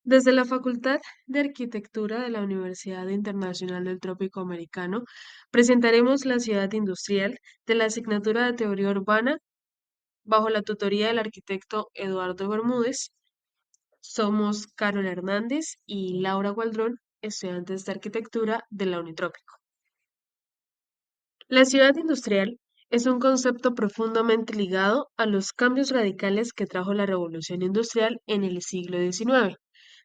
Desde la Facultad de Arquitectura de la Universidad Internacional del Trópico Americano, presentaremos la ciudad industrial de la asignatura de Teoría Urbana bajo la tutoría del arquitecto Eduardo Bermúdez. Somos Carol Hernández y Laura Gualdrón, estudiantes de arquitectura de la Unitrópico. La ciudad industrial es un concepto profundamente ligado a los cambios radicales que trajo la revolución industrial en el siglo XIX,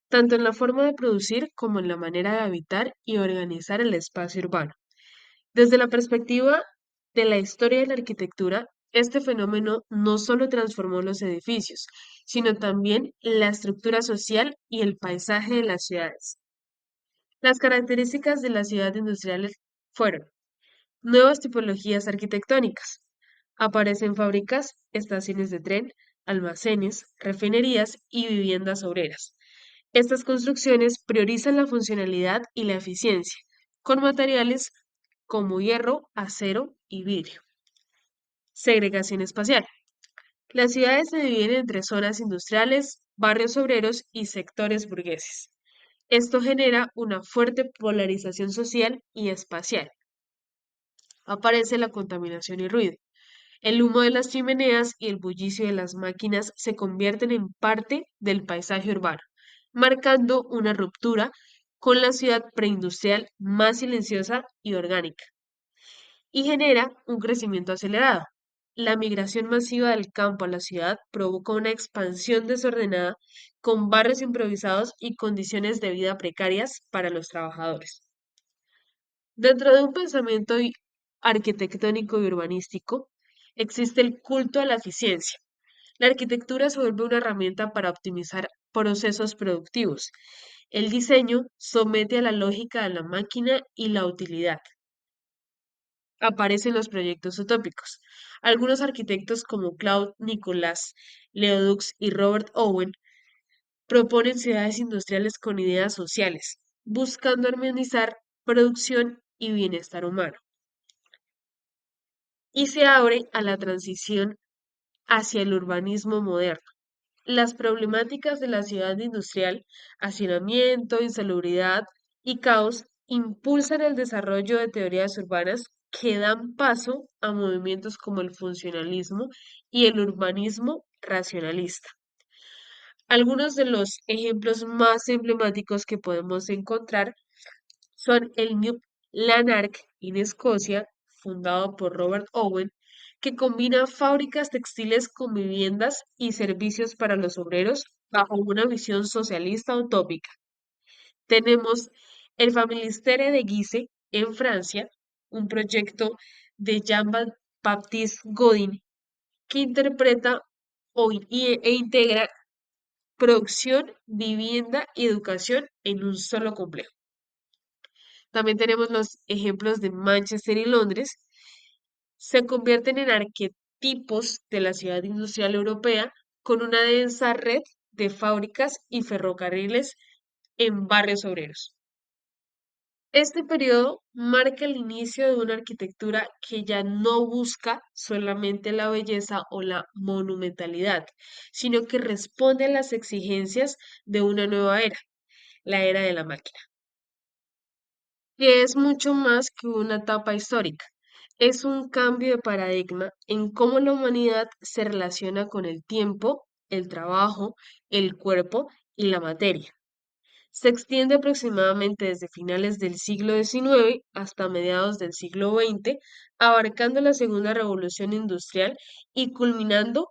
tanto en la forma de producir como en la manera de habitar y organizar el espacio urbano. Desde la perspectiva de la historia de la arquitectura, este fenómeno no solo transformó los edificios, sino también la estructura social y el paisaje de las ciudades. Las características de la ciudad industrial fueron nuevas tipologías arquitectónicas. Aparecen fábricas, estaciones de tren, almacenes, refinerías y viviendas obreras. Estas construcciones priorizan la funcionalidad y la eficiencia, con materiales como hierro, acero y vidrio. Segregación espacial. Las ciudades se dividen entre zonas industriales, barrios obreros y sectores burgueses. Esto genera una fuerte polarización social y espacial. Aparece la contaminación y ruido. El humo de las chimeneas y el bullicio de las máquinas se convierten en parte del paisaje urbano, marcando una ruptura con la ciudad preindustrial más silenciosa y orgánica, y genera un crecimiento acelerado. La migración masiva del campo a la ciudad provoca una expansión desordenada con barrios improvisados y condiciones de vida precarias para los trabajadores. Dentro de un pensamiento arquitectónico y urbanístico, existe el culto a la eficiencia. La arquitectura se vuelve una herramienta para optimizar procesos productivos. El diseño somete a la lógica de la máquina y la utilidad. Aparecen los proyectos utópicos. Algunos arquitectos como Claude Nicolas, Leodux y Robert Owen proponen ciudades industriales con ideas sociales, buscando armonizar producción y bienestar humano, y se abre a la transición hacia el urbanismo moderno. Las problemáticas de la ciudad industrial, hacinamiento, insalubridad y caos impulsan el desarrollo de teorías urbanas que dan paso a movimientos como el funcionalismo y el urbanismo racionalista. Algunos de los ejemplos más emblemáticos que podemos encontrar son el New Lanark en Escocia, fundado por Robert Owen, que combina fábricas textiles con viviendas y servicios para los obreros bajo una visión socialista utópica. Tenemos el Familistère de Guise en Francia, un proyecto de Jean-Baptiste Godin que interpreta e integra producción, vivienda y educación en un solo complejo. También tenemos los ejemplos de Manchester y Londres. Se convierten en arquetipos de la ciudad industrial europea con una densa red de fábricas y ferrocarriles en barrios obreros. Este periodo marca el inicio de una arquitectura que ya no busca solamente la belleza o la monumentalidad, sino que responde a las exigencias de una nueva era, la era de la máquina, que es mucho más que una etapa histórica. Es un cambio de paradigma en cómo la humanidad se relaciona con el tiempo, el trabajo, el cuerpo y la materia. Se extiende aproximadamente desde finales del siglo XIX hasta mediados del siglo XX, abarcando la Segunda Revolución Industrial y culminando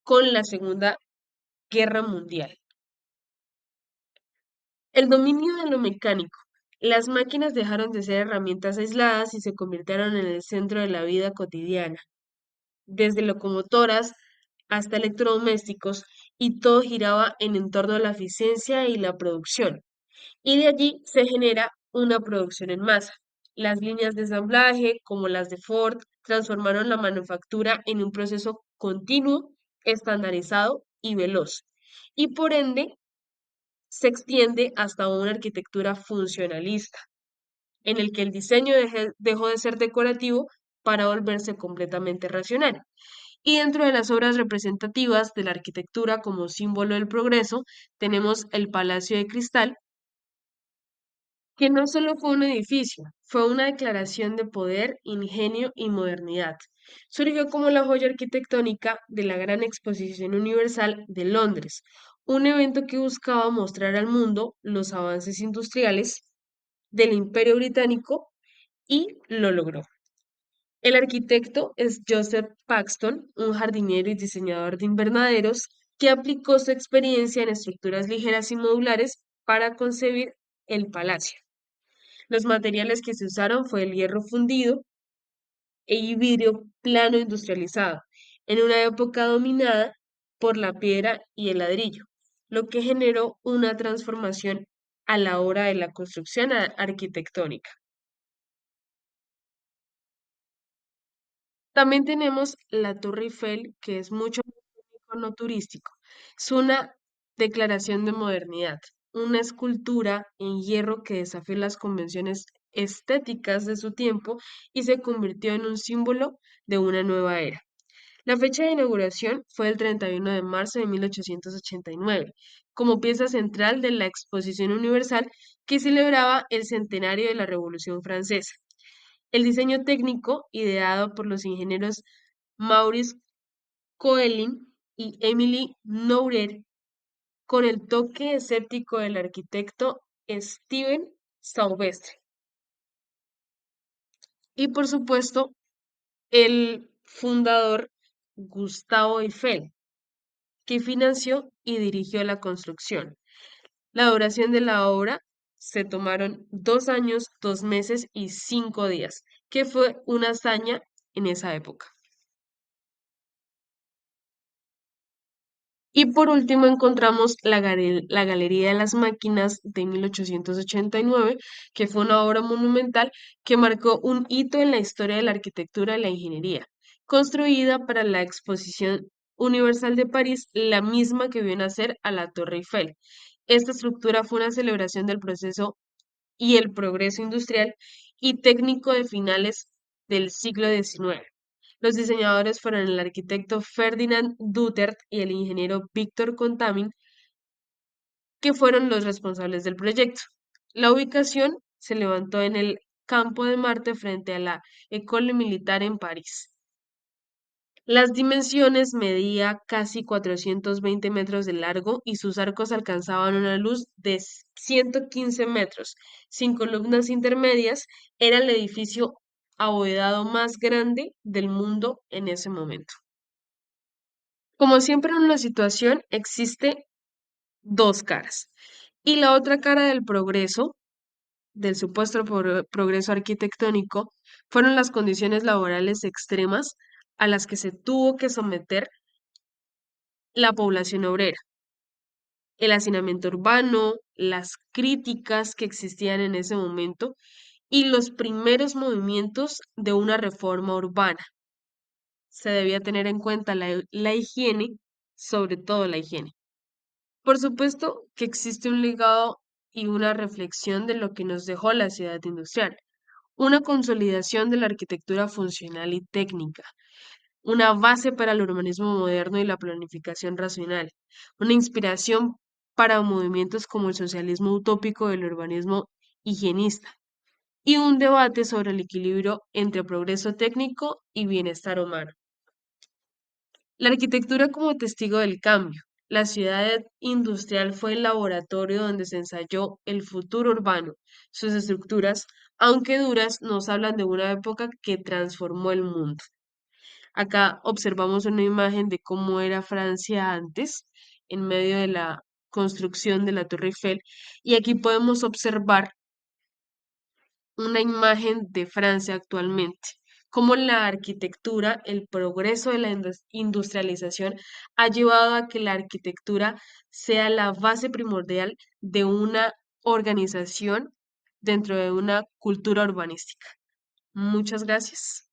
con la Segunda Guerra Mundial. El dominio de lo mecánico. Las máquinas dejaron de ser herramientas aisladas y se convirtieron en el centro de la vida cotidiana, desde locomotoras hasta electrodomésticos, y todo giraba en torno a la eficiencia y la producción. Y de allí se genera una producción en masa. Las líneas de ensamblaje, como las de Ford, transformaron la manufactura en un proceso continuo, estandarizado y veloz. Y por ende, se extiende hasta una arquitectura funcionalista, en el que el diseño dejó de ser decorativo para volverse completamente racional. Y dentro de las obras representativas de la arquitectura como símbolo del progreso, tenemos el Palacio de Cristal, que no solo fue un edificio, fue una declaración de poder, ingenio y modernidad. Surgió como la joya arquitectónica de la Gran Exposición Universal de Londres, un evento que buscaba mostrar al mundo los avances industriales del Imperio Británico y lo logró. El arquitecto es Joseph Paxton, un jardinero y diseñador de invernaderos que aplicó su experiencia en estructuras ligeras y modulares para concebir el palacio. Los materiales que se usaron fue el hierro fundido y vidrio plano industrializado, en una época dominada por la piedra y el ladrillo, lo que generó una transformación a la hora de la construcción arquitectónica. También tenemos la Torre Eiffel, que es mucho más un icono turístico. Es una declaración de modernidad, una escultura en hierro que desafió las convenciones estéticas de su tiempo y se convirtió en un símbolo de una nueva era. La fecha de inauguración fue el 31 de marzo de 1889, como pieza central de la Exposición Universal que celebraba el centenario de la Revolución Francesa. El diseño técnico, ideado por los ingenieros Maurice Coelin y Emily Nouret, con el toque escéptico del arquitecto Steven Sauvestre. Y por supuesto, el fundador Gustavo Eiffel, que financió y dirigió la construcción. La duración de la obra se tomaron 2 años, 2 meses y 5 días, que fue una hazaña en esa época. Y por último encontramos la Galería de las Máquinas de 1889, que fue una obra monumental que marcó un hito en la historia de la arquitectura y la ingeniería, construida para la Exposición Universal de París, la misma que vio nacer a la Torre Eiffel. Esta estructura fue una celebración del proceso y el progreso industrial y técnico de finales del siglo XIX. Los diseñadores fueron el arquitecto Ferdinand Duttert y el ingeniero Víctor Contamin, que fueron los responsables del proyecto. La ubicación se levantó en el Campo de Marte frente a la École Militaire en París. Las dimensiones medía casi 420 metros de largo y sus arcos alcanzaban una luz de 115 metros. Sin columnas intermedias, era el edificio abovedado más grande del mundo en ese momento. Como siempre en una situación existe dos caras. Y la otra cara del progreso, del supuesto progreso arquitectónico, fueron las condiciones laborales extremas a las que se tuvo que someter la población obrera, el hacinamiento urbano, las críticas que existían en ese momento y los primeros movimientos de una reforma urbana. Se debía tener en cuenta la higiene, sobre todo la higiene. Por supuesto que existe un legado y una reflexión de lo que nos dejó la ciudad industrial, una consolidación de la arquitectura funcional y técnica, una base para el urbanismo moderno y la planificación racional, una inspiración para movimientos como el socialismo utópico del urbanismo higienista y un debate sobre el equilibrio entre progreso técnico y bienestar humano. La arquitectura como testigo del cambio. La ciudad industrial fue el laboratorio donde se ensayó el futuro urbano. Sus estructuras, aunque duras, nos hablan de una época que transformó el mundo. Acá observamos una imagen de cómo era Francia antes, en medio de la construcción de la Torre Eiffel, y aquí podemos observar una imagen de Francia actualmente, cómo la arquitectura, el progreso de la industrialización ha llevado a que la arquitectura sea la base primordial de una organización dentro de una cultura urbanística. Muchas gracias.